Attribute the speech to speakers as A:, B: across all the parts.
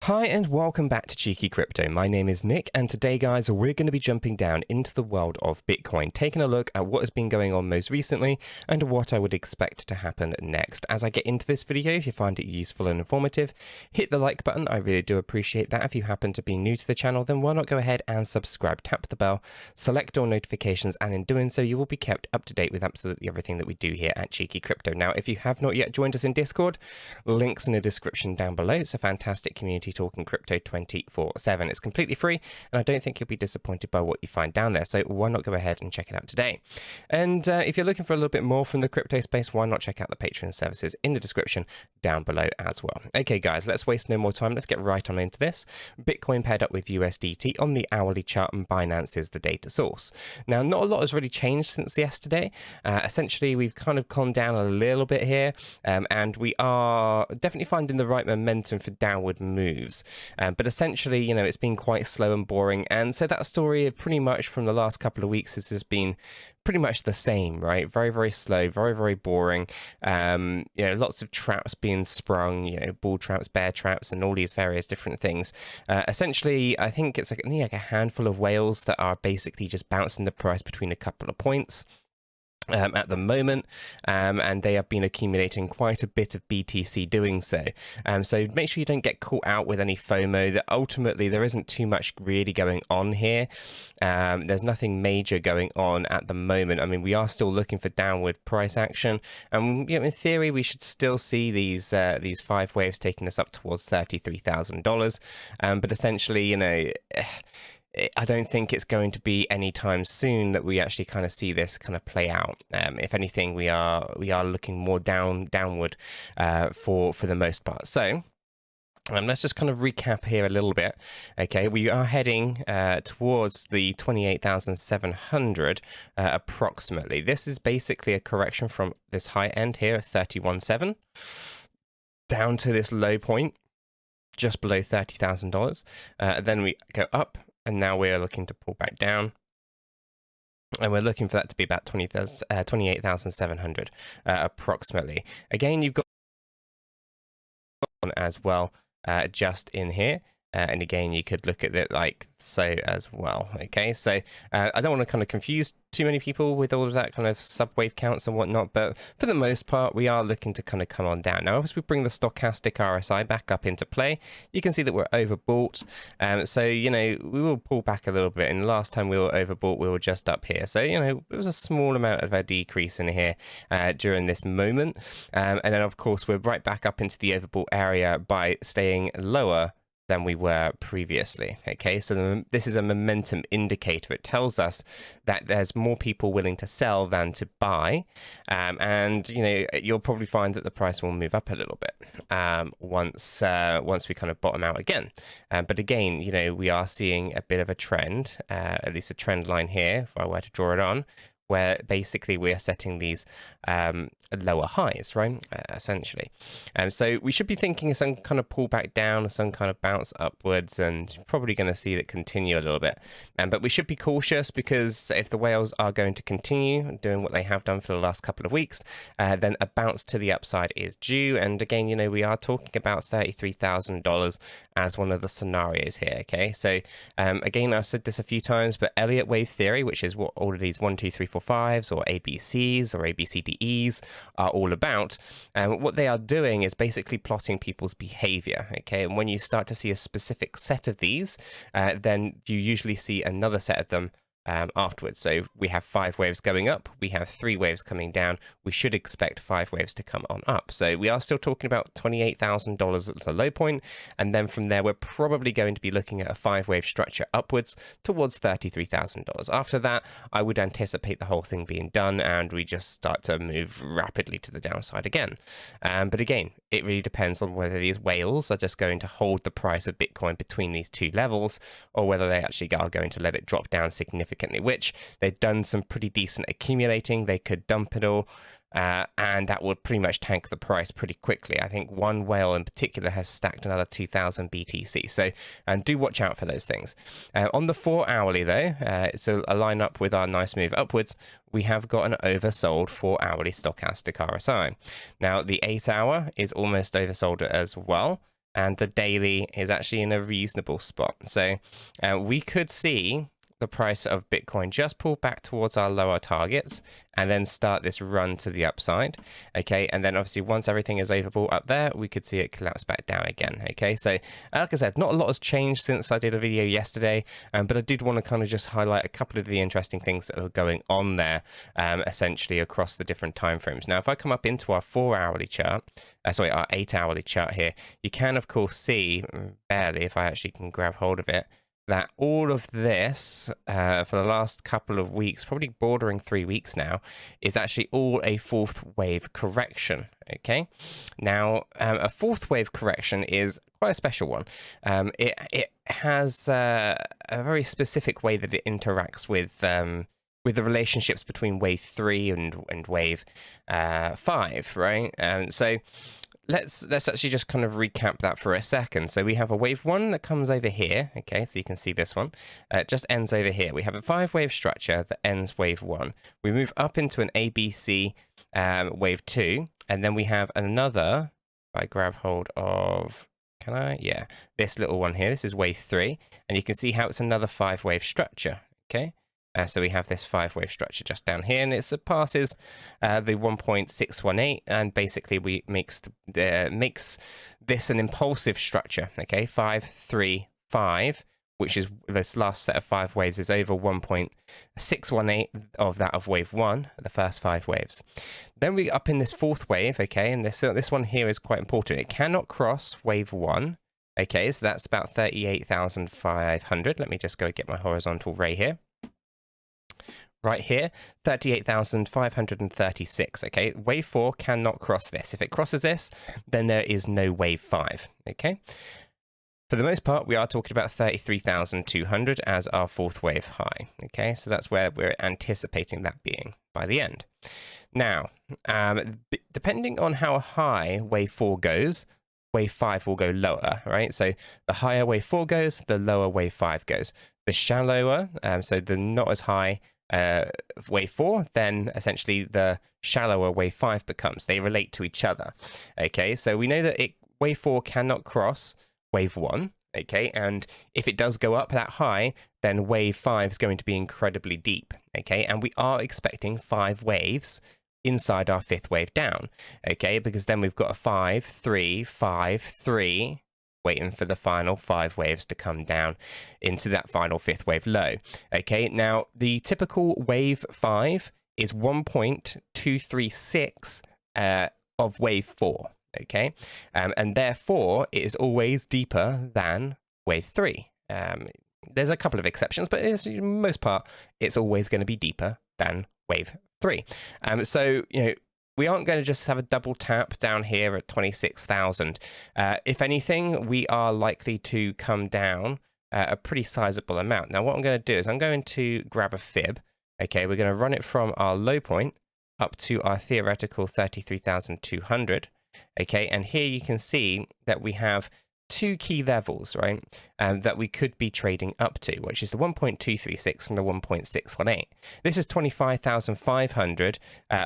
A: Hi and welcome back to Cheeky Crypto. My name is Nick, and today guys we're going to be jumping down into the world of Bitcoin, taking a look at what has been going on most recently and what I would expect to happen next. As I get into this video, if you find it useful and informative, hit the like button. I really do appreciate that. If you happen to be new to the channel, then why not go ahead and subscribe, tap the bell, select all notifications, and in doing so you will be kept up to date with absolutely everything that we do here at Cheeky Crypto. Now if you have not yet joined us in Discord, links in the description down below. It's a fantastic community talking crypto 24/7. It's completely free, and I don't think you'll be disappointed by what you find down there, so why not go ahead and check it out today. And if you're looking for a little bit more from the crypto space, why not check out the Patreon services in the description down below as well. Okay guys, let's waste no more time. Let's get right on into this. Bitcoin paired up with USDT on the hourly chart, and Binance is the data source. Now not a lot has really changed since yesterday. Essentially we've kind of gone down a little bit here, and we are definitely finding the right momentum for downward moves. But essentially, you know, it's been quite slow and boring, and so that story pretty much from the last couple of weeks has just been pretty much the same, right? Very, very slow, very, very boring. You know, lots of traps being sprung, you know, bull traps, bear traps, and all these various different things. Essentially, I think it's only like a handful of whales that are basically just bouncing the price between a couple of points. At the moment, and they have been accumulating quite a bit of BTC doing so. So make sure you don't get caught out with any FOMO. That ultimately there isn't too much really going on here. There's nothing major going on at the moment. I mean, we are still looking for downward price action, and you know, in theory we should still see these 5 waves taking us up towards $33,000. But essentially, you know, I don't think it's going to be anytime soon that we actually kind of see this kind of play out. If anything, we are looking more downward for the most part. So let's just kind of recap here a little bit. Okay, we are heading towards the 28,700 approximately. This is basically a correction from this high end here of 31.7 down to this low point just below $30,000. Then we go up, and now we're looking to pull back down, and we're looking for that to be about 28,700 approximately. Again, you've got one as well just in here. And again, you could look at it like so as well. Okay, so I don't want to kind of confuse too many people with all of that kind of sub-wave counts and whatnot, but for the most part, we are looking to kind of come on down. Now, as we bring the stochastic RSI back up into play, you can see that we're overbought. So, you know, we will pull back a little bit. And last time we were overbought, we were just up here. So, you know, it was a small amount of a decrease in here during this moment. And then, of course, we're right back up into the overbought area by staying lower than we were previously. Okay, so this is a momentum indicator. It tells us that there's more people willing to sell than to buy, and you know, you'll probably find that the price will move up a little bit once we kind of bottom out again. But again, you know, we are seeing a bit of a trend, at least a trend line here, if I were to draw it on, where basically we are setting these lower highs, right, essentially. So we should be thinking of some kind of pullback down, some kind of bounce upwards, and probably going to see that continue a little bit. But we should be cautious, because if the whales are going to continue doing what they have done for the last couple of weeks, then a bounce to the upside is due. And again, you know, we are talking about $33,000 as one of the scenarios here. Okay, so again, I've said this a few times, but Elliott wave theory, which is what all of these 1, 2, 3, 4, 5s or ABCs or ABCDEs are all about, what they are doing is basically plotting people's behavior. Okay, and when you start to see a specific set of these, then you usually see another set of them afterwards. So we have 5 waves going up, we have 3 waves coming down, we should expect 5 waves to come on up. So we are still talking about $28,000 at the low point, and then from there we're probably going to be looking at a 5-wave structure upwards towards $33,000. After that, I would anticipate the whole thing being done, and we just start to move rapidly to the downside again. But again, it really depends on whether these whales are just going to hold the price of Bitcoin between these two levels, or whether they actually are going to let it drop down significantly, which they've done some pretty decent accumulating. They could dump it all, and that would pretty much tank the price pretty quickly. I think one whale in particular has stacked another 2,000 BTC, so do watch out for those things. On the 4-hourly though, to align up with our nice move upwards, we have got an oversold 4-hourly stochastic RSI. Now the 8-hour is almost oversold as well. and the daily is actually in a reasonable spot. So we could see the price of Bitcoin just pull back towards our lower targets and then start this run to the upside. Okay, and then obviously once everything is overbought up there, we could see it collapse back down again. Okay, so like I said, not a lot has changed since I did a video yesterday, but I did want to kind of just highlight a couple of the interesting things that are going on there, essentially across the different time frames. Now, if I come up into our 4-hourly chart, sorry, our 8-hourly chart here, you can of course see, barely if I actually can grab hold of it, that all of this for the last couple of weeks, probably bordering 3 weeks now, is actually all a fourth wave correction. Okay, now a fourth wave correction is quite a special one. It has a very specific way that it interacts with the relationships between wave 3 and wave 5, right? So let's actually just kind of recap that for a second. So we have a wave 1 that comes over here. Okay, so you can see this one. It just ends over here. We have a 5-wave structure that ends wave 1. We move up into an ABC wave 2, and then we have another, if I grab hold of, can I? Yeah, this little one here. This is wave 3, and you can see how it's another 5-wave structure. Okay. So we have this 5-wave structure just down here, and it surpasses the 1.618, and basically we makes this an impulsive structure. Okay, 5, 3, 5, which is this last set of 5 waves is over 1.618 of that of wave 1, the first 5 waves. Then we up in this 4th wave. Okay, and this one here is quite important. It cannot cross wave 1. Okay, so that's about 38,500. Let me just go get my horizontal ray here. Right here, 38,536. Okay, wave 4 cannot cross this. If it crosses this, then there is no wave 5. Okay, for the most part, we are talking about 33,200 as our 4th wave high. Okay, so that's where we're anticipating that being by the end. Now, depending on how high wave 4 goes, wave 5 will go lower, right? So the higher wave 4 goes, the lower wave 5 goes. The shallower, so the not as high wave 4, then essentially the shallower wave 5 becomes. They relate to each other. Okay, so we know that wave 4 cannot cross wave 1. Okay, and if it does go up that high, then wave 5 is going to be incredibly deep. Okay, and we are expecting 5 waves inside our 5th wave down. Okay, because then we've got a 5, 3, 5, 3. Waiting for the final 5 waves to come down into that final 5th wave low. Okay, now the typical wave 5 is 1.236 of wave 4. Okay, and therefore it is always deeper than wave 3. There's a couple of exceptions, but for the most part, it's always going to be deeper than wave 3. So, you know, we aren't going to just have a double tap down here at 26,000. If anything, we are likely to come down a pretty sizable amount. Now, what I'm going to do is I'm going to grab a fib. Okay, we're going to run it from our low point up to our theoretical 33,200. Okay, and here you can see that we have 2 key levels, right, that we could be trading up to, which is the 1.236 and the 1.618. This is 25,500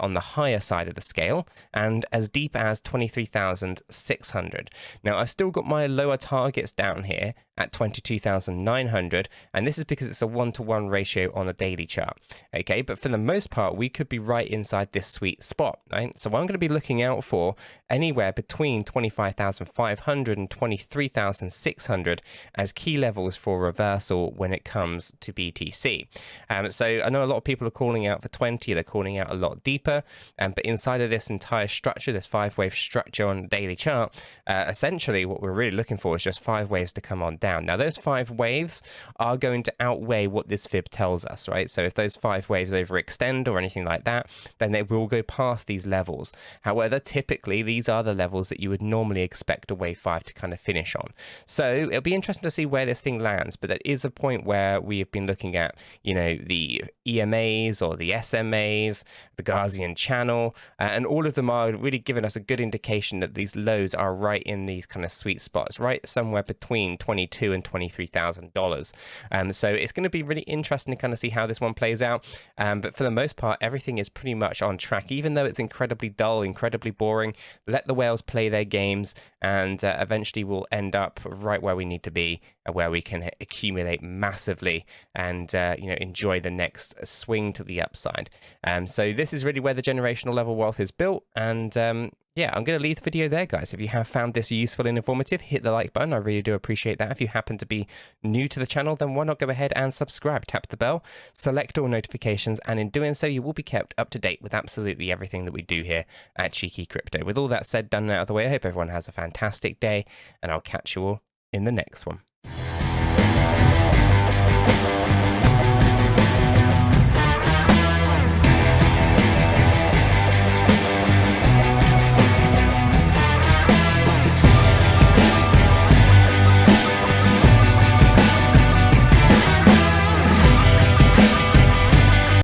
A: on the higher side of the scale, and as deep as 23,600. Now, I've still got my lower targets down here at 22,900, and this is because it's a 1-to-1 ratio on a daily chart. Okay, but for the most part, we could be right inside this sweet spot, right? So I'm going to be looking out for anywhere between 25,500 and 23,600 as key levels for reversal when it comes to BTC. So I know a lot of people are calling out for 20, they're calling out a lot deeper, but inside of this entire structure, this 5-wave structure on the daily chart, essentially what we're really looking for is just 5 waves to come on down. Now, those 5 waves are going to outweigh what this fib tells us, right? So if those 5 waves overextend or anything like that, then they will go past these levels. However, typically, these are the levels that you would normally expect a wave 5 to kind of finish on. So it'll be interesting to see where this thing lands, but it is a point where we have been looking at, you know, the EMAs or the SMAs, the Gaussian channel, and all of them are really giving us a good indication that these lows are right in these kind of sweet spots, right somewhere between 22 $22,000 and $23,000. So it's going to be really interesting to kind of see how this one plays out. But for the most part, everything is pretty much on track, even though it's incredibly dull, incredibly boring. Let the whales play their games, and eventually we'll end up right where we need to be, where we can accumulate massively and enjoy the next swing to the upside. So this is really where the generational level wealth is built. And yeah, I'm going to leave the video there, guys. If you have found this useful and informative, hit the like button. I really do appreciate that. If you happen to be new to the channel, then why not go ahead and subscribe, tap the bell, select all notifications, and in doing so, you will be kept up to date with absolutely everything that we do here at Cheeky Crypto. With all that said, done and out of the way, I hope everyone has a fantastic day, and I'll catch you all in the next one.